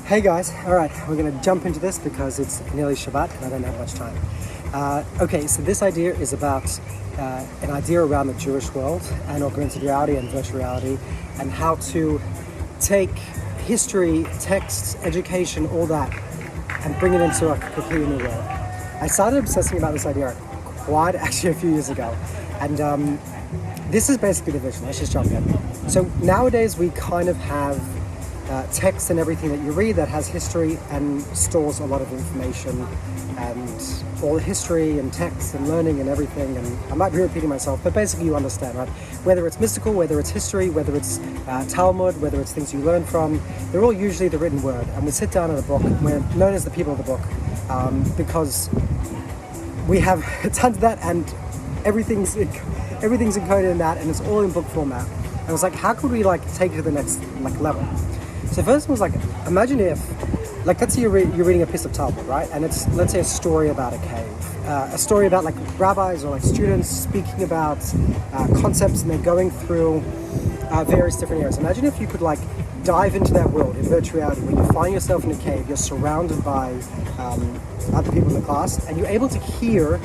Hey guys, alright, we're going to jump into this because it's nearly Shabbat and I don't have much time. Okay, so this idea is about an idea around the Jewish world and augmented reality and virtual reality and how to take history, texts, education, all that and bring it into a completely new world. I started obsessing about this idea quite actually a few years ago, and this is basically the vision. Let's just jump in. So nowadays we kind of have text and everything that you read that has history and stores a lot of information and all the history and text and learning and everything, and I might be repeating myself, but basically you understand, right? Whether it's mystical, whether it's history, whether it's Talmud, whether it's things you learn from, they're all usually the written word, and we sit down at a book, and we're known as the people of the book because we have tons of that, and everything's encoded in that, and it's all in book format. And I was like, how could we take it to the next level? So first was imagine if, let's say you're reading a piece of Talmud, right? And it's, let's say, a story about a cave, a story about rabbis or students speaking about concepts, and they're going through various different areas. Imagine if you could dive into that world in virtual reality, when you find yourself in a cave, you're surrounded by other people in the class, and you're able to hear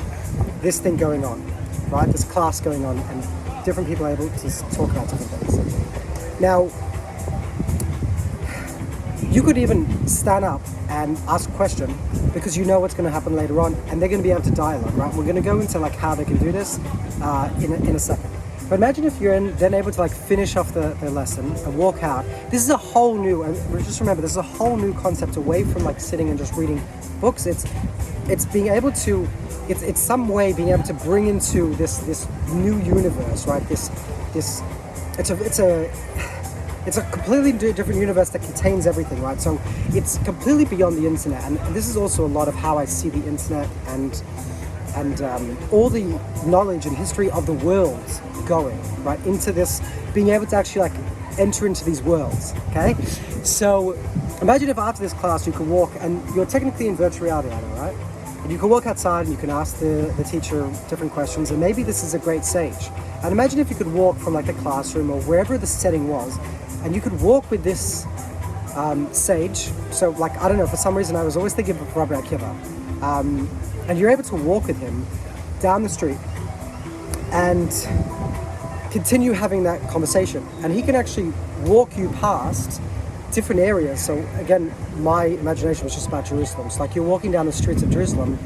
this thing going on, right? This class going on, and different people are able to talk about different things. Now, you could even stand up and ask a question because you know what's going to happen later on, and they're going to be able to dialogue, right? We're going to go into how they can do this in a second. But imagine if you're then able to finish off the lesson and walk out. This is a whole new, and just remember, this is a whole new concept away from sitting and just reading books. It's being able to, it's some way being able to bring into this new universe, right? It's a completely different universe that contains everything, right? So it's completely beyond the internet, and this is also a lot of how I see the internet and all the knowledge and history of the world going right into this, being able to actually enter into these worlds. Okay, so imagine if after this class you could walk, and you're technically in virtual reality right now, right? And you can walk outside and you can ask the teacher different questions, and maybe this is a great stage. And imagine if you could walk from the classroom or wherever the setting was, and you could walk with this sage. So I don't know, for some reason I was always thinking of Rabbi Akiva. And you're able to walk with him down the street and continue having that conversation. And he can actually walk you past different areas. So again, my imagination was just about Jerusalem. It's you're walking down the streets of Jerusalem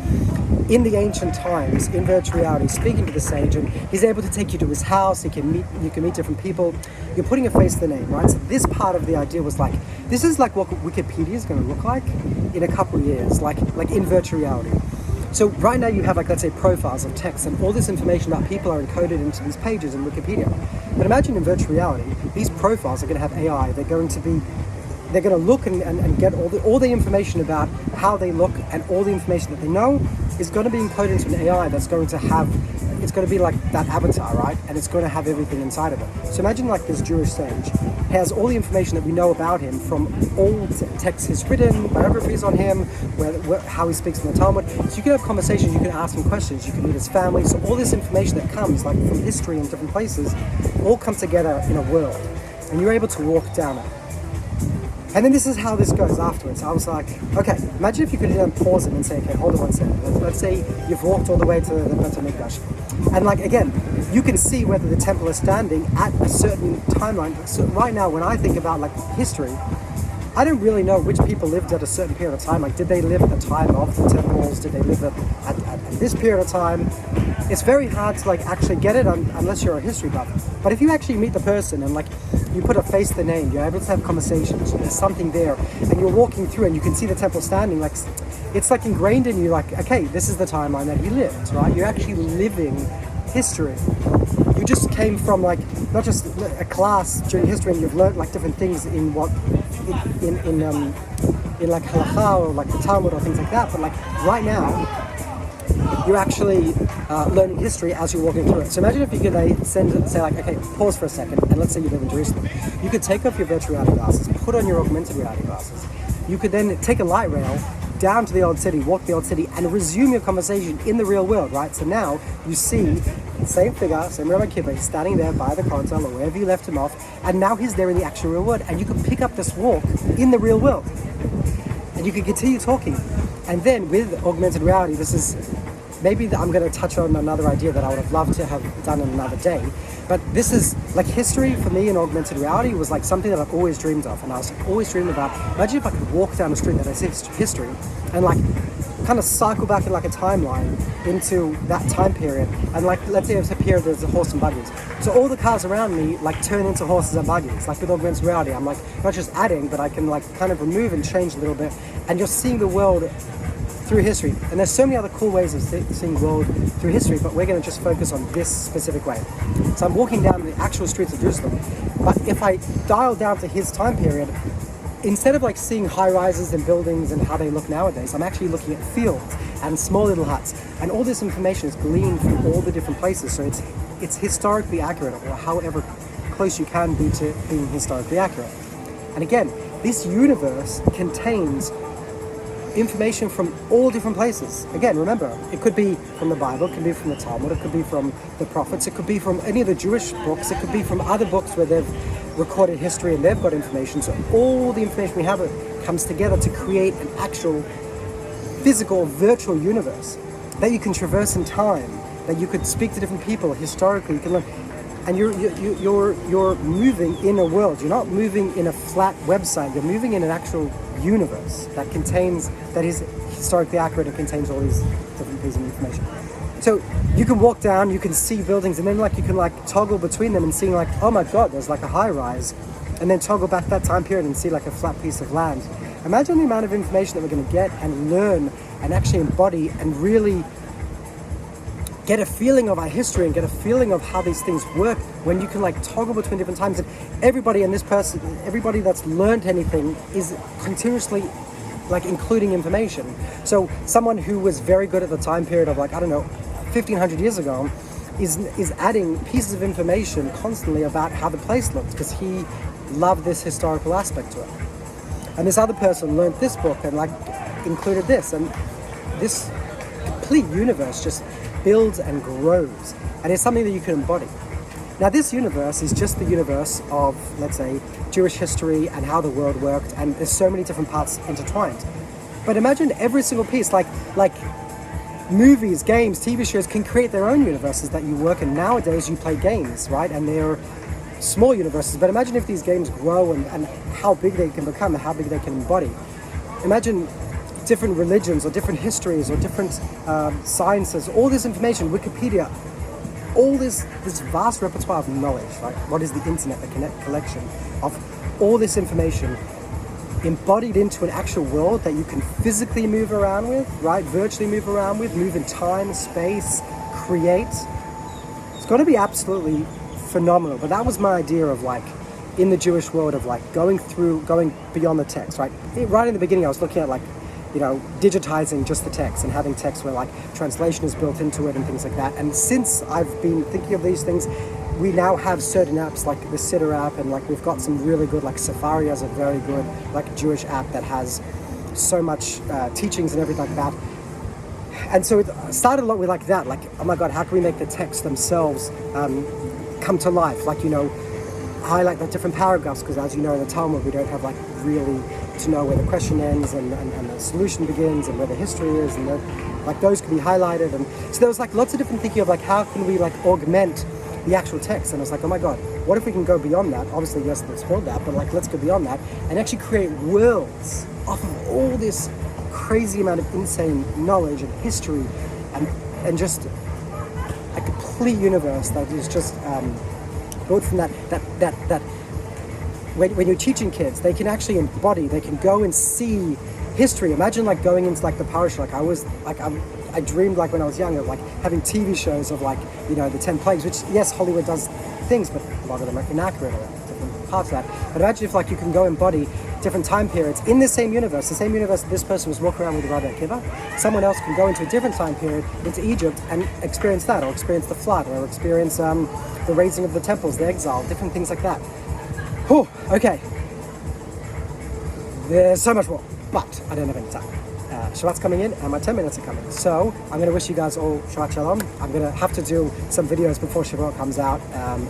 in the ancient times, in virtual reality, speaking to the sage, and he's able to take you to his house. You can meet different people. You're putting a face to the name, right? So this part of the idea was this is what Wikipedia is going to look like in a couple of years, like in virtual reality. So right now you have let's say profiles of text, and all this information about people are encoded into these pages in Wikipedia. But imagine in virtual reality, these profiles are going to have AI. They're going to look and get all the information about how they look, and all the information that they know is going to be encoded into an AI that's going to have, it's going to be that avatar, right? And it's going to have everything inside of it. So imagine this Jewish sage has all the information that we know about him from all texts he's written, biographies on him, how he speaks in the Talmud. So you can have conversations, you can ask him questions, you can meet his family. So all this information that comes from history and different places all comes together in a world, and you're able to walk down it. And then this is how this goes afterwards. I was like, okay, imagine if you could then pause it and say, okay, hold on one second. Let's say you've walked all the way to the Beit HaMikdash. And again, you can see whether the temple is standing at a certain timeline. So right now, when I think about history, I don't really know which people lived at a certain period of time. Did they live at the time of the temples? Did they live at this period of time? It's very hard to actually get it unless you're a history buff. But if you actually meet the person and you put a face to the name, you're able to have conversations, there's something there, and you're walking through and you can see the temple standing, it's ingrained in you, okay, this is the timeline that he lived, right? You're actually living history. You just came from not just a class during history, and you've learned different things in halakha or the Talmud or things like that, but right now you're actually learning history as you're walking through it. So imagine if you could say okay, pause for a second, and let's say you live in Jerusalem. You could take off your virtual reality glasses, put on your augmented reality glasses. You could then take a light rail down to the old city, walk the old city, and resume your conversation in the real world, right? So now you see the same figure, same Rabbi Kiva, he's standing there by the console or wherever you left him off, and now he's there in the actual real world, and you can pick up this walk in the real world. and you can continue talking. And then with augmented reality, this is maybe I'm going to touch on another idea that I would have loved to have done in another day. But this is like history for me in augmented reality was like something that I've always dreamed of. And I was always dreaming about, imagine if I could walk down the street that I see history and like kind of cycle back in like a timeline into that time period. And like, let's say it's a period there's a horse and buggies. So all the cars around me like turn into horses and buggies. Like with augmented reality, I'm like not just adding, but I can like kind of remove and change a little bit. And you're seeing the world through history. And there's so many other cool ways of seeing the world through history, but we're going to just focus on this specific way. So I'm walking down the actual streets of Jerusalem, but if I dial down to his time period, instead of like seeing high rises and buildings and how they look nowadays, I'm actually looking at fields and small little huts. And all this information is gleaned from all the different places. So it's historically accurate, or however close you can be to being historically accurate. And again, this universe contains information from all different places. Again, remember, it could be from the Bible, it could be from the Talmud, it could be from the prophets, it could be from any of the Jewish books, it could be from other books where they've recorded history and they've got information. So all the information we have comes together to create an actual physical virtual universe that you can traverse in time, that you could speak to different people historically, you can learn. And you're moving in a world. You're not moving in a flat website. You're moving in an actual universe that is historically accurate and contains all these different pieces of information. So you can walk down, you can see buildings, and then like you can like toggle between them and seeing like, oh my God, there's like a high rise, and then toggle back that time period and see like a flat piece of land. Imagine the amount of information that we're going to get and learn and actually embody and really get a feeling of our history and get a feeling of how these things work when you can like toggle between different times. And everybody that's learned anything is continuously like including information. So someone who was very good at the time period of like, I don't know, 1500 years ago is adding pieces of information constantly about how the place looked because he loved this historical aspect to it. And this other person learned this book and like included this, and this complete universe just builds and grows, and it's something that you can embody. Now this universe is just the universe of, let's say, Jewish history and how the world worked, and there's so many different parts intertwined. But imagine every single piece, like movies, games, TV shows can create their own universes that you work in. Nowadays you play games, right? And they're small universes, but imagine if these games grow and how big they can become and how big they can embody. Imagine different religions or different histories or different sciences, all this information, Wikipedia, all this vast repertoire of knowledge, right? What is the internet, the collection of all this information embodied into an actual world that you can physically move around with, right? Virtually move around with, move in time, space, create. It's going to be absolutely phenomenal. But that was my idea of like, in the Jewish world of like going beyond the text, right? Right in the beginning, I was looking at like, you know, digitizing just the text and having text where like translation is built into it and things like that. And since I've been thinking of these things, we now have certain apps like the Sitter app, and like we've got some really good, like Safari has a very good like Jewish app that has so much teachings and everything like that. And so it started a lot with like that, like, oh my God, how can we make the text themselves come to life? Like, you know, highlight the different paragraphs, because as you know in the Talmud we don't have like really to know where the question ends and the solution begins and where the history is, and like those can be highlighted. And so there was like lots of different thinking of like how can we like augment the actual text. And I was like, oh my God, what if we can go beyond that? Obviously yes, let's build that, but like let's go beyond that and actually create worlds off of all this crazy amount of insane knowledge and history and just a complete universe that is just built from that when you're teaching kids, they can actually embody, they can go and see history. Imagine like going into like the parasha, like I dreamed like when I was younger, like having TV shows of like, you know, the 10 plagues, which yes, Hollywood does things, but a lot of them are inaccurate or different parts of that. But imagine if like you can go embody different time periods in the same universe that this person was walking around with the Rabbi Akiva. Someone else can go into a different time period, into Egypt, and experience that, or experience the flood, or experience the raising of the temples, the exile, different things like that. Whew, okay. There's so much more, but I don't have any time. Shabbat's coming in and my 10 minutes are coming. So I'm going to wish you guys all Shabbat Shalom. I'm going to have to do some videos before Shabbat comes out,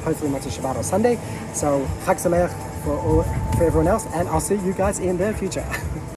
hopefully not to Shabbat or Sunday. So Chag Sameach for everyone else, and I'll see you guys in the future.